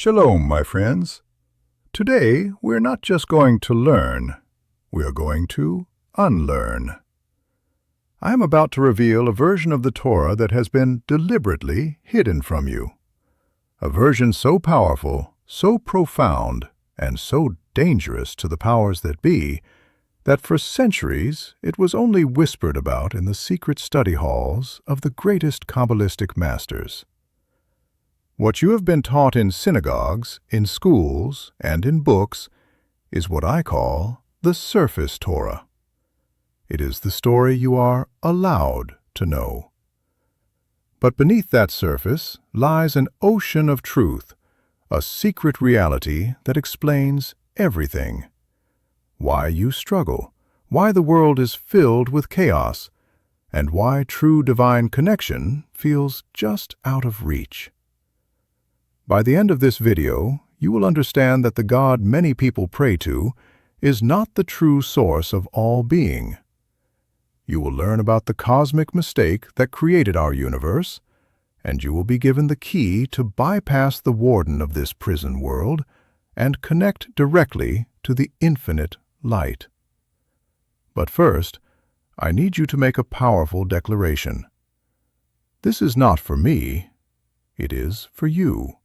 Shalom, my friends. Today, we're not just going to learn, we're going to unlearn. I am about to reveal a version of the Torah that has been deliberately hidden from you. A version so powerful, so profound, and so dangerous to the powers that be, that for centuries it was only whispered about in the secret study halls of the greatest Kabbalistic masters. What you have been taught in synagogues, in schools, and in books is what I call the surface Torah. It is the story you are allowed to know. But beneath that surface lies an ocean of truth, a secret reality that explains everything. Why you struggle, why the world is filled with chaos, and why true divine connection feels just out of reach. By the end of this video, you will understand that the God many people pray to is not the true source of all being. You will learn about the cosmic mistake that created our universe, and you will be given the key to bypass the warden of this prison world and connect directly to the infinite light. But first, I need you to make a powerful declaration. This is not for me, it is for you.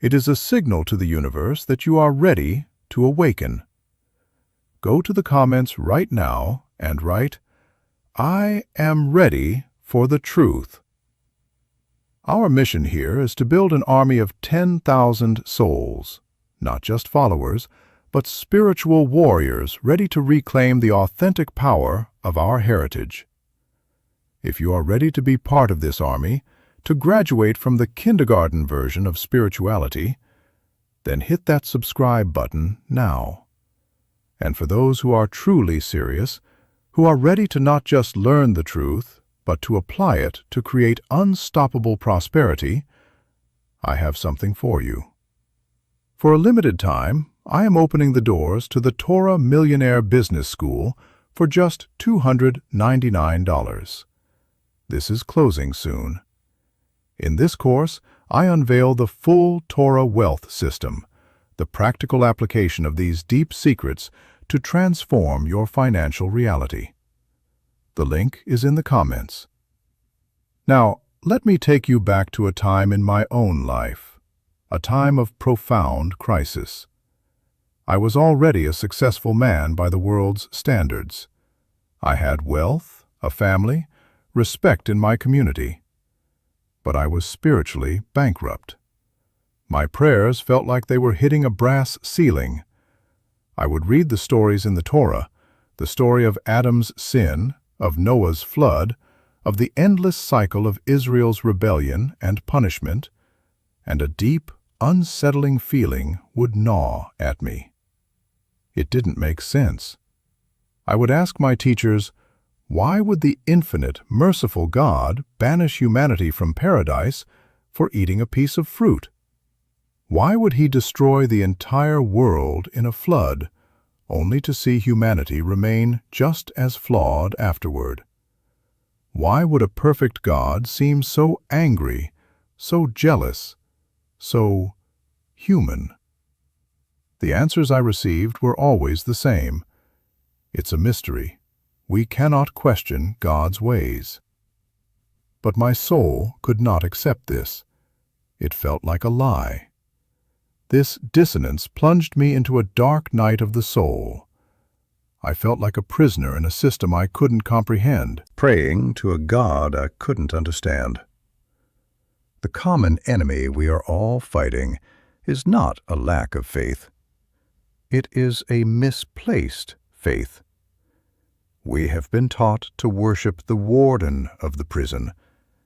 It is a signal to the universe that you are ready to awaken. Go to the comments right now and write, "I am ready for the truth." Our mission here is to build an army of 10,000 souls, not just followers, but spiritual warriors ready to reclaim the authentic power of our heritage. If you are ready to be part of this army, to graduate from the kindergarten version of spirituality, then hit that subscribe button now. And for those who are truly serious, who are ready to not just learn the truth, but to apply it to create unstoppable prosperity, I have something for you. For a limited time, I am opening the doors to the Torah Millionaire Business School for just $299. This is closing soon. In this course, I unveil the full Torah wealth system, the practical application of these deep secrets to transform your financial reality. The link is in the comments. Now, let me take you back to a time in my own life, a time of profound crisis. I was already a successful man by the world's standards. I had wealth, a family, respect in my community. But I was spiritually bankrupt. My prayers felt like they were hitting a brass ceiling. I would read the stories in the Torah, the story of Adam's sin, of Noah's flood, of the endless cycle of Israel's rebellion and punishment, and a deep, unsettling feeling would gnaw at me. It didn't make sense. I would ask my teachers, why would the infinite, merciful God banish humanity from paradise for eating a piece of fruit? Why would he destroy the entire world in a flood, only to see humanity remain just as flawed afterward? Why would a perfect God seem so angry, so jealous, so human? The answers I received were always the same. It's a mystery. We cannot question God's ways. But my soul could not accept this. It felt like a lie. This dissonance plunged me into a dark night of the soul. I felt like a prisoner in a system I couldn't comprehend, praying to a God I couldn't understand. The common enemy we are all fighting is not a lack of faith. It is a misplaced faith. We have been taught to worship the warden of the prison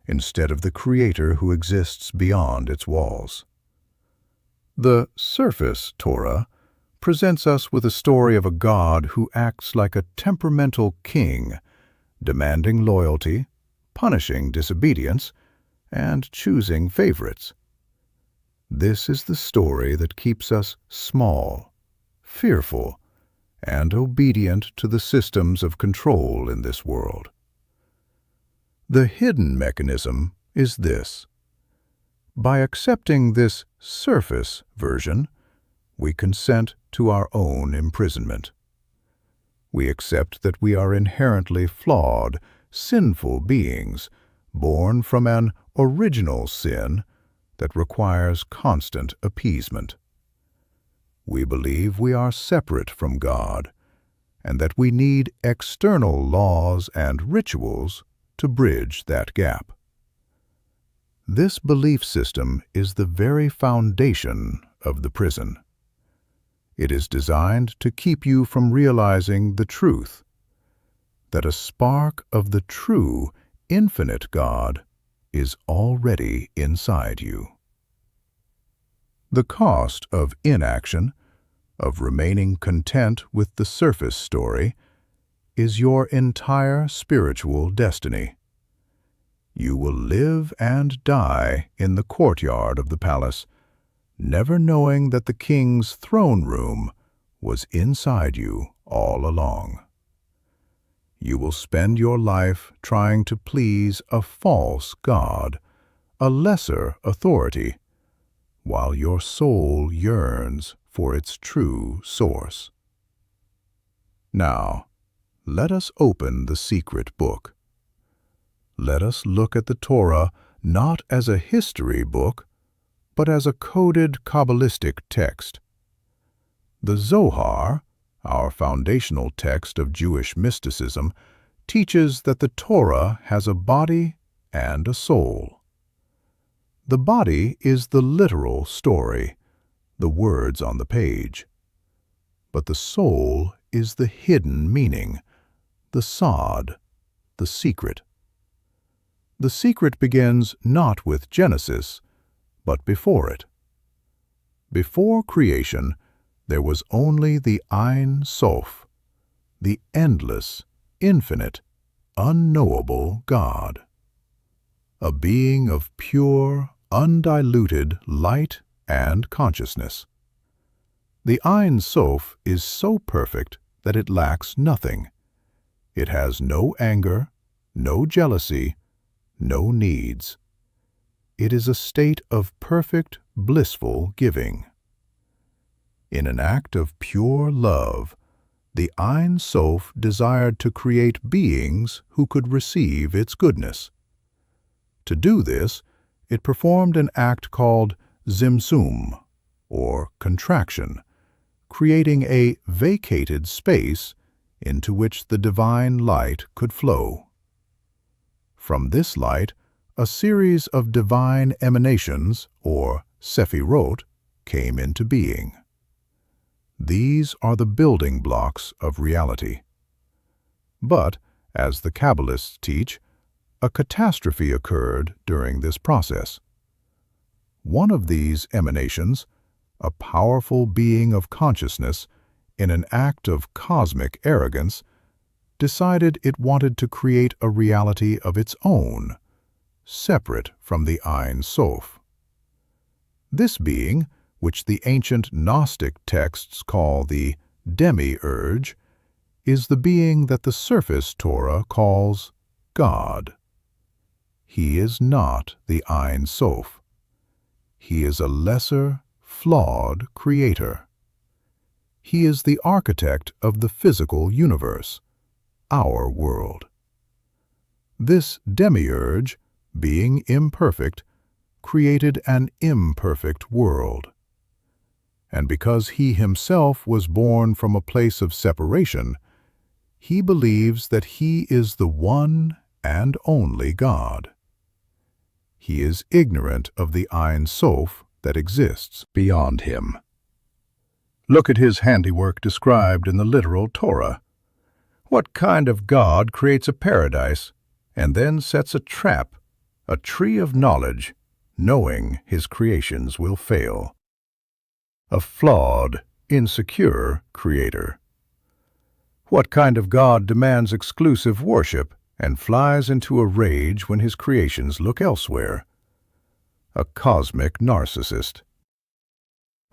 instead of the Creator who exists beyond its walls. The surface Torah presents us with a story of a God who acts like a temperamental king, demanding loyalty, punishing disobedience, and choosing favorites. This is the story that keeps us small, fearful, and obedient to the systems of control in this world. The hidden mechanism is this. By accepting this surface version, we consent to our own imprisonment. We accept that we are inherently flawed, sinful beings, born from an original sin that requires constant appeasement. We believe we are separate from God, and that we need external laws and rituals to bridge that gap. This belief system is the very foundation of the prison. It is designed to keep you from realizing the truth, that a spark of the true, infinite God is already inside you. The cost of inaction, of remaining content with the surface story, is your entire spiritual destiny. You will live and die in the courtyard of the palace, never knowing that the king's throne room was inside you all along. You will spend your life trying to please a false god, a lesser authority, while your soul yearns for its true source. Now, let us open the secret book. Let us look at the Torah not as a history book, but as a coded Kabbalistic text. The Zohar, our foundational text of Jewish mysticism, teaches that the Torah has a body and a soul. The body is the literal story, the words on the page. But the soul is the hidden meaning, the sod, the secret. The secret begins not with Genesis, but before it. Before creation, there was only the Ein Sof, the endless, infinite, unknowable God. A being of pure, undiluted light and consciousness. The Ein Sof is so perfect that it lacks nothing. It has no anger, no jealousy, no needs. It is a state of perfect, blissful giving. In an act of pure love, the Ein Sof desired to create beings who could receive its goodness. To do this, it performed an act called Zimtzum, or contraction, creating a vacated space into which the divine light could flow. From this light, a series of divine emanations, or sephirot, came into being. These are the building blocks of reality. But, as the Kabbalists teach, a catastrophe occurred during this process. One of these emanations, a powerful being of consciousness, in an act of cosmic arrogance, decided it wanted to create a reality of its own, separate from the Ein Sof. This being, which the ancient Gnostic texts call the demiurge, is the being that the surface Torah calls God. He is not the Ein Sof. He is a lesser, flawed creator. He is the architect of the physical universe, our world. This demiurge, being imperfect, created an imperfect world. And because he himself was born from a place of separation, he believes that he is the one and only God. He is ignorant of the Ein Sof that exists beyond him. Look at his handiwork described in the literal Torah. What kind of God creates a paradise and then sets a trap, a tree of knowledge, knowing his creations will fail? A flawed, insecure creator. What kind of God demands exclusive worship and flies into a rage when his creations look elsewhere? A cosmic narcissist.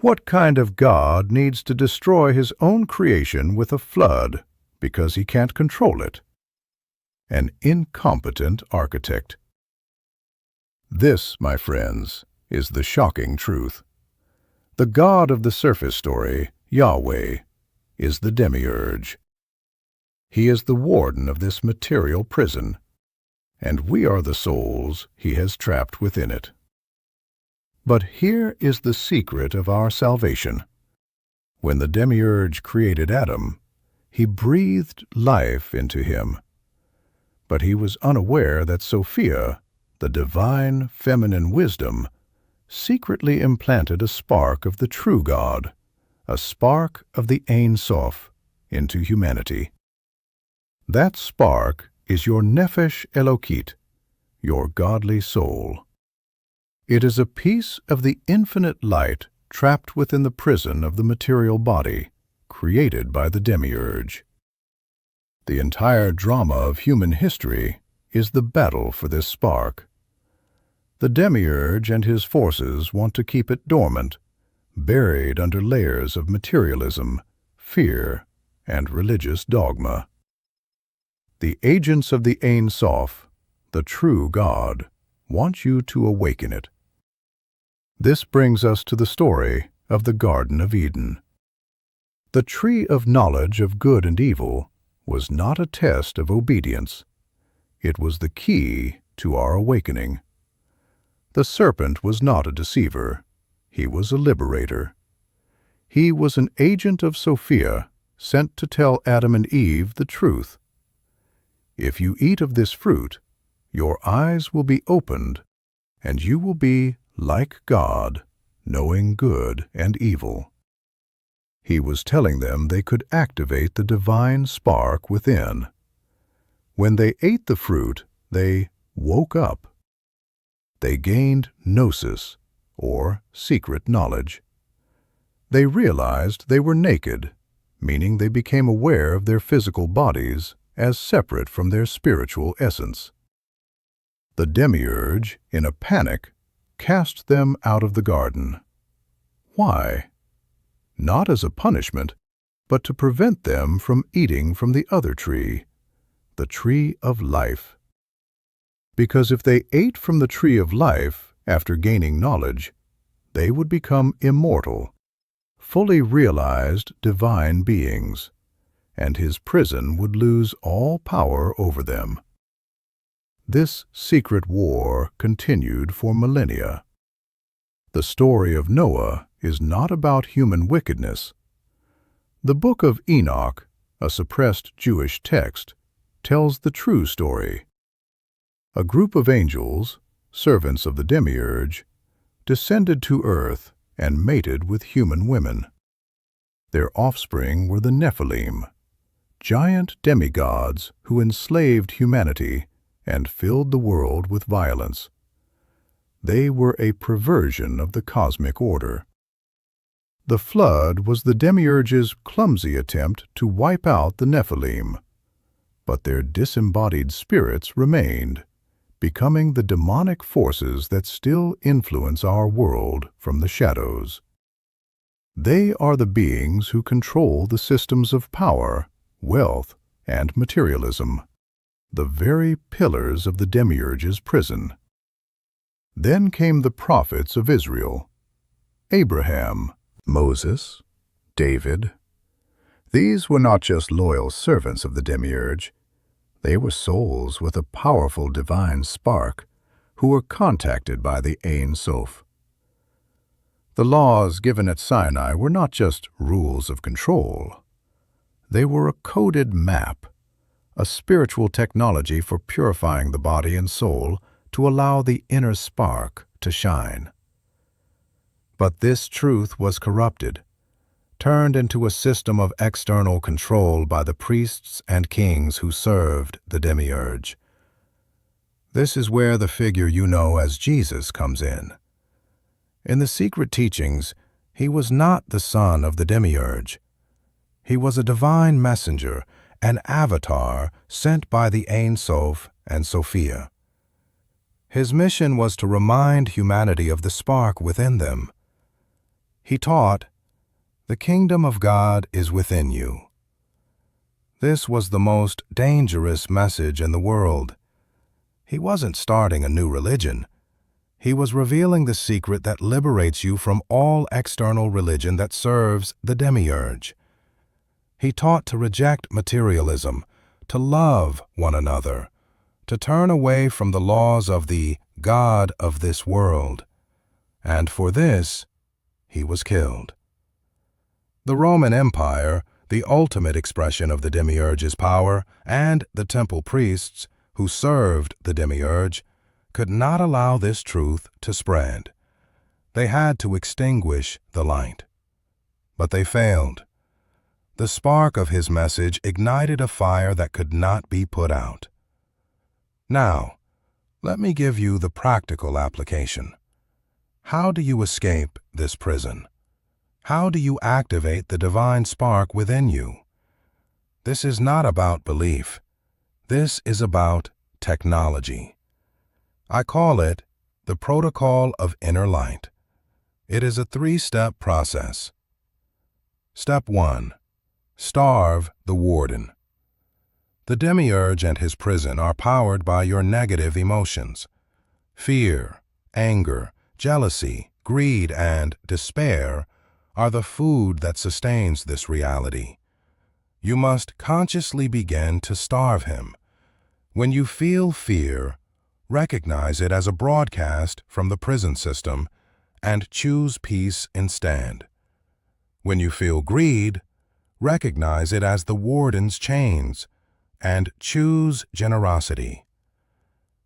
What kind of God needs to destroy his own creation with a flood because he can't control it? An incompetent architect. This, my friends, is the shocking truth. The God of the surface story, Yahweh, is the demiurge. He is the warden of this material prison, and we are the souls he has trapped within it. But here is the secret of our salvation. When the demiurge created Adam, he breathed life into him. But he was unaware that Sophia, the divine feminine wisdom, secretly implanted a spark of the true God, a spark of the Ein Sof, into humanity. That spark is your Nefesh Elokit, your godly soul. It is a piece of the infinite light trapped within the prison of the material body, created by the demiurge. The entire drama of human history is the battle for this spark. The demiurge and his forces want to keep it dormant, buried under layers of materialism, fear, and religious dogma. The agents of the Ein Sof, the true God, want you to awaken it. This brings us to the story of the Garden of Eden. The tree of knowledge of good and evil was not a test of obedience. It was the key to our awakening. The serpent was not a deceiver. He was a liberator. He was an agent of Sophia, sent to tell Adam and Eve the truth. If you eat of this fruit, your eyes will be opened, and you will be like God, knowing good and evil. He was telling them they could activate the divine spark within. When they ate the fruit, they woke up. They gained gnosis, or secret knowledge. They realized they were naked, meaning they became aware of their physical bodies as separate from their spiritual essence. The demiurge, in a panic, cast them out of the garden. Why? Not as a punishment, but to prevent them from eating from the other tree, the tree of life. Because if they ate from the tree of life after gaining knowledge, they would become immortal, fully realized divine beings, and his prison would lose all power over them. This secret war continued for millennia. The story of Noah is not about human wickedness. The Book of Enoch, a suppressed Jewish text, tells the true story. A group of angels, servants of the demiurge, descended to earth and mated with human women. Their offspring were the Nephilim, giant demigods who enslaved humanity and filled the world with violence. They were a perversion of the cosmic order. The flood was the demiurge's clumsy attempt to wipe out the Nephilim, but their disembodied spirits remained, becoming the demonic forces that still influence our world from the shadows. They are the beings who control the systems of power, wealth, and materialism, the very pillars of the demiurge's prison. Then came the prophets of Israel, Abraham, Moses, David. These were not just loyal servants of the demiurge. They were souls with a powerful divine spark who were contacted by the Ein Sof. The laws given at Sinai were not just rules of control. They were a coded map, a spiritual technology for purifying the body and soul to allow the inner spark to shine. But this truth was corrupted, turned into a system of external control by the priests and kings who served the demiurge. This is where the figure you know as Jesus comes in. In the secret teachings, he was not the son of the demiurge. He was a divine messenger, an avatar sent by the Ein Sof and Sophia. His mission was to remind humanity of the spark within them. He taught, "The kingdom of God is within you." This was the most dangerous message in the world. He wasn't starting a new religion. He was revealing the secret that liberates you from all external religion that serves the demiurge. He taught to reject materialism, to love one another, to turn away from the laws of the God of this world. And for this, he was killed. The Roman Empire, the ultimate expression of the demiurge's power, and the temple priests who served the demiurge, could not allow this truth to spread. They had to extinguish the light. But they failed. The spark of his message ignited a fire that could not be put out. Now, let me give you the practical application. How do you escape this prison? How do you activate the divine spark within you? This is not about belief. This is about technology. I call it the protocol of inner light. It is a 3-step process. Step 1. Starve the warden. The demiurge and his prison are powered by your negative emotions. Fear, anger, jealousy, greed, and despair are the food that sustains this reality. You must consciously begin to starve him. When you feel fear, recognize it as a broadcast from the prison system and choose peace instead. When you feel greed, recognize it as the warden's chains and choose generosity.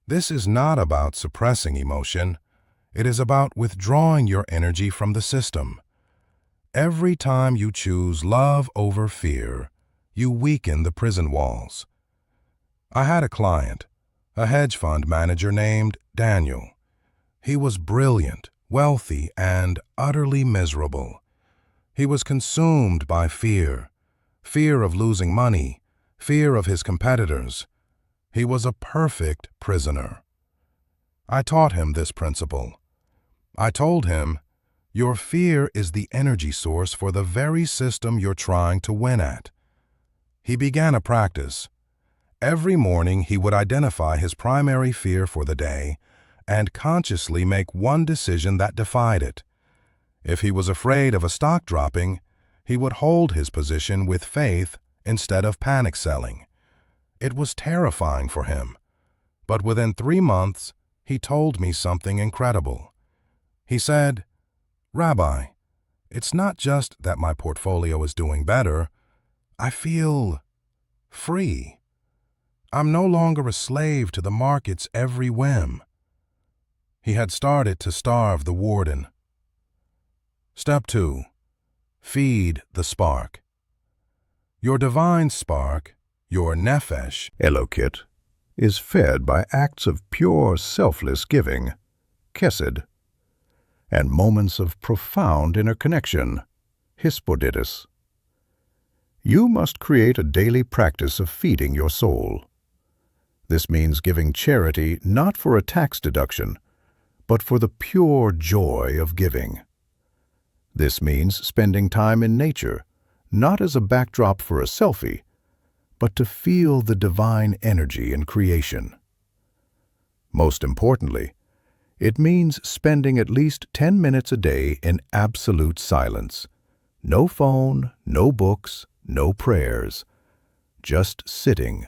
This is not about suppressing emotion. It is about withdrawing your energy from the system. Every time you choose love over fear, you weaken the prison walls. I had a client, a hedge fund manager named Daniel. He was brilliant, wealthy, and utterly miserable. He was consumed by fear of losing money, fear of his competitors. He was a perfect prisoner. I taught him this principle. I told him, your fear is the energy source for the very system you're trying to win at. He began a practice. Every morning he would identify his primary fear for the day and consciously make one decision that defied it. If he was afraid of a stock dropping, he would hold his position with faith instead of panic selling. It was terrifying for him, but within 3 months, he told me something incredible. He said, "Rabbi, it's not just that my portfolio is doing better. I feel free. I'm no longer a slave to the market's every whim." He had started to starve the warden. Step 2. Feed the spark. Your divine spark, your nefesh, Elokit, is fed by acts of pure, selfless giving, chesed, and moments of profound interconnection, hispoditis. You must create a daily practice of feeding your soul. This means giving charity not for a tax deduction, but for the pure joy of giving. This means spending time in nature, not as a backdrop for a selfie, but to feel the divine energy in creation. Most importantly, it means spending at least 10 minutes a day in absolute silence. No phone, no books, no prayers. Just sitting,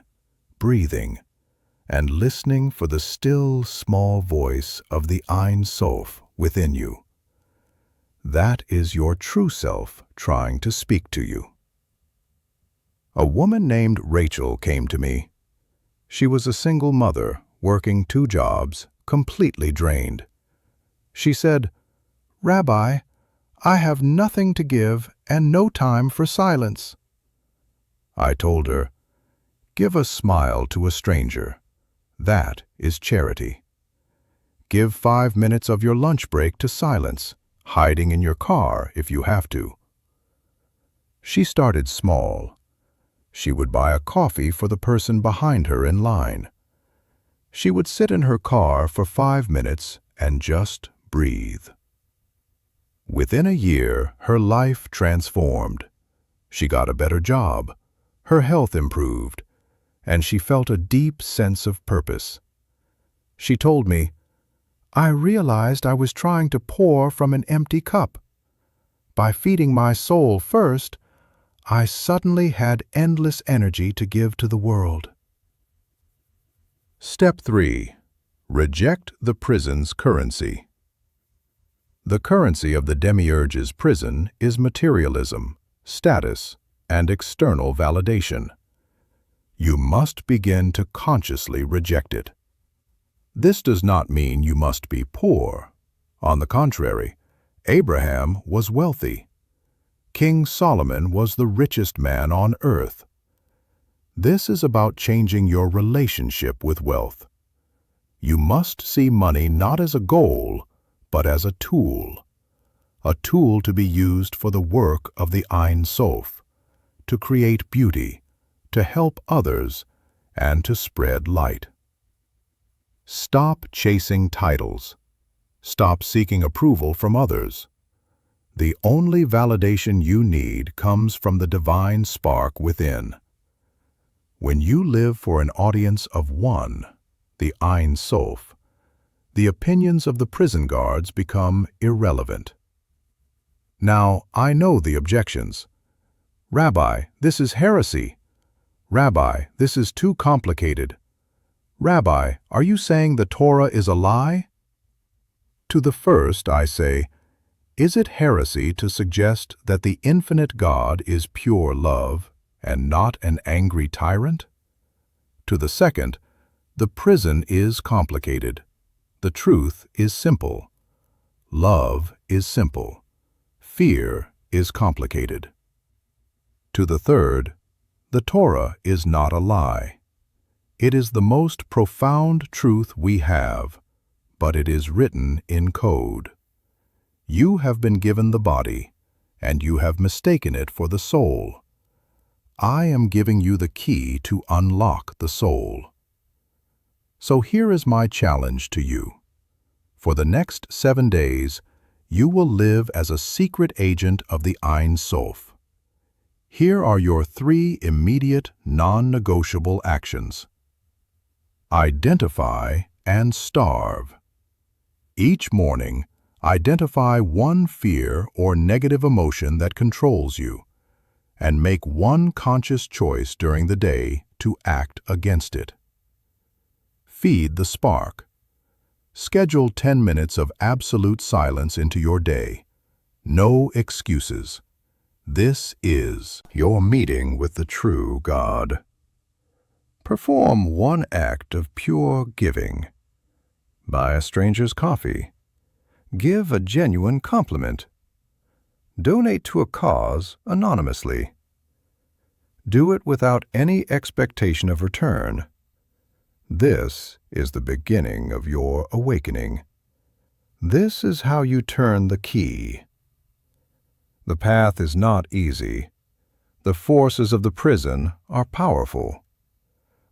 breathing, and listening for the still, small voice of the Ein Sof within you. That is your true self trying to speak to you. A woman named Rachel came to me. She was a single mother, working 2 jobs, completely drained. She said, "Rabbi, I have nothing to give and no time for silence." I told her, "Give a smile to a stranger. That is charity. Give 5 minutes of your lunch break to silence, hiding in your car if you have to." She started small. She would buy a coffee for the person behind her in line. She would sit in her car for 5 minutes and just breathe. Within a year, her life transformed. She got a better job, her health improved, and she felt a deep sense of purpose. She told me, I realized I was trying to pour from an empty cup. By feeding my soul first, I suddenly had endless energy to give to the world. Step 3. Reject the prison's currency. The currency of the demiurge's prison is materialism, status, and external validation. You must begin to consciously reject it. This does not mean you must be poor. On the contrary, Abraham was wealthy. King Solomon was the richest man on earth. This is about changing your relationship with wealth. You must see money not as a goal, but as a tool to be used for the work of the Ein Sof, to create beauty, to help others, and to spread light. Stop chasing titles. Stop seeking approval from others. The only validation you need comes from the divine spark within. When you live for an audience of one, the Ein Sof, the opinions of the prison guards become irrelevant. Now, I know the objections. Rabbi, this is heresy. Rabbi, this is too complicated. Rabbi, are you saying the Torah is a lie? To the first, I say, is it heresy to suggest that the infinite God is pure love and not an angry tyrant? To the second, the prison is complicated. The truth is simple. Love is simple. Fear is complicated. To the third, the Torah is not a lie. It is the most profound truth we have, but it is written in code. You have been given the body, and you have mistaken it for the soul. I am giving you the key to unlock the soul. So here is my challenge to you. For the next 7 days, you will live as a secret agent of the Ein Sof. Here are your 3 immediate, non-negotiable actions. Identify and starve. Each morning, identify one fear or negative emotion that controls you, and make one conscious choice during the day to act against it. Feed the spark. Schedule 10 minutes of absolute silence into your day. No excuses. This is your meeting with the true God. Perform one act of pure giving. Buy a stranger's coffee. Give a genuine compliment. Donate to a cause anonymously. Do it without any expectation of return. This is the beginning of your awakening. This is how you turn the key. The path is not easy. The forces of the prison are powerful.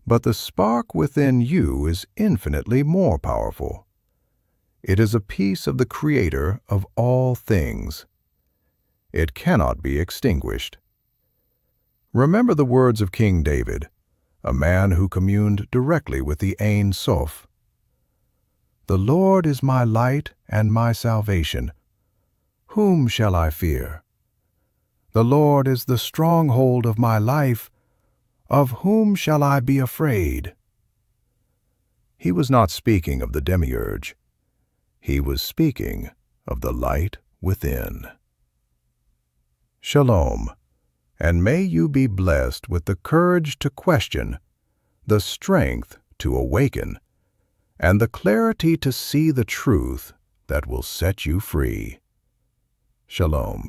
But the spark within you is infinitely more powerful. It is a piece of the Creator of all things. It cannot be extinguished. Remember the words of King David, a man who communed directly with the Ein Sof. The Lord is my light and my salvation. Whom shall I fear? The Lord is the stronghold of my life. Of whom shall I be afraid? He was not speaking of the demiurge. He was speaking of the light within. Shalom, and may you be blessed with the courage to question, the strength to awaken, and the clarity to see the truth that will set you free. Shalom.